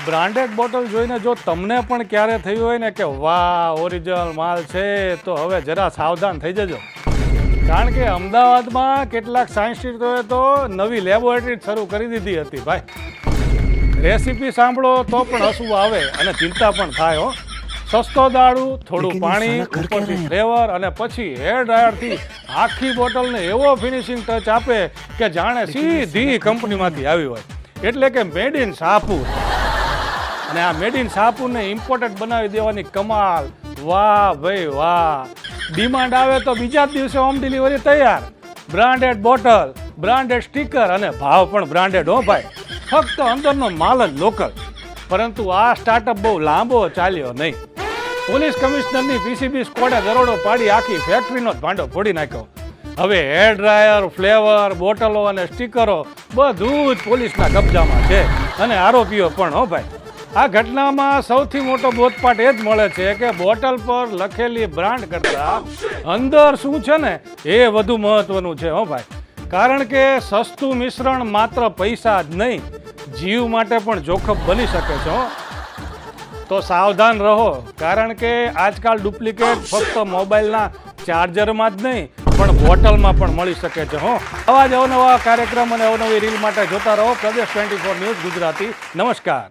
Branded bottle જોઈને જો તમને પણ ક્યારે થયું હોય ને કે વાહ ઓરિજિનલ માલ છે તો હવે જરા સાવધાન થઈ જજો. કારણ કે અમદાવાદમાં કેટલાક સાયન્ટિસ્ટોએ તો નવી લેબોરેટરી શરૂ કરી દીધી હતી ભાઈ. રેસીપી સાંભળો તો પણ હસવું આવે અને ચિંતા પણ થાય હો. સસ્તો દારૂ, થોડું પાણી, ઉપરથી ફ્લેવર અને પછી હેર ડ્રાયરથી આખી બોટલને એવો ફિનિશિંગ ટચ આપે કે જાણે સીધી કંપનીમાંથી આવી હોય. એટલે કે મેડ ઇન શાહપુર. અને આ મેડ ઇન શાહપુરને ઇમ્પોર્ટેડ બનાવી દેવાની કમાલ. વાહ ભાઈ વાહ. ડિમાન્ડ આવે તો બીજા જ દિવસે હોમ ડિલિવરી તૈયાર. બ્રાન્ડેડ બોટલ, બ્રાન્ડેડ સ્ટીકર અને ભાવ પણ બ્રાન્ડેડ હો ભાઈ. ફક્ત અંદરનો માલ જ લોકલ. પરંતુ આ સ્ટાર્ટઅપ બહુ લાંબો ચાલ્યો નહીં. પોલીસ કમિશનરની પીસીબી સ્કોડે દરોડો પાડી આખી ફેક્ટરીનો જ ભાંડો ફોડી નાખ્યો. હવે હેર ડ્રાયર, ફ્લેવર, બોટલો અને સ્ટીકરો બધું જ પોલીસના કબજામાં છે અને આરોપીઓ પણ હો ભાઈ. આ ઘટનામાં સૌથી મોટો બોધપાઠ એ જ મળે છે કે બોટલ પર લખેલી બ્રાન્ડ કરતાં અંદર શું છે ને એ વધુ મહત્વનું છે હો ભાઈ. કારણ કે સસ્તું મિશ્રણ માત્ર પૈસા જ નહીં, જીવ માટે પણ જોખમ બની શકે છે હો. તો સાવધાન રહો, કારણ કે આજકાલ ડુપ્લિકેટ ફક્ત મોબાઈલના ચાર્જરમાં જ નહીં પણ બોટલમાં પણ મળી શકે છે હો. આવા જ અવનવા કાર્યક્રમ અને અવનવી રીલ માટે જોતા રહો પ્રદેશ 24 ન્યૂઝ ગુજરાતી. નમસ્કાર.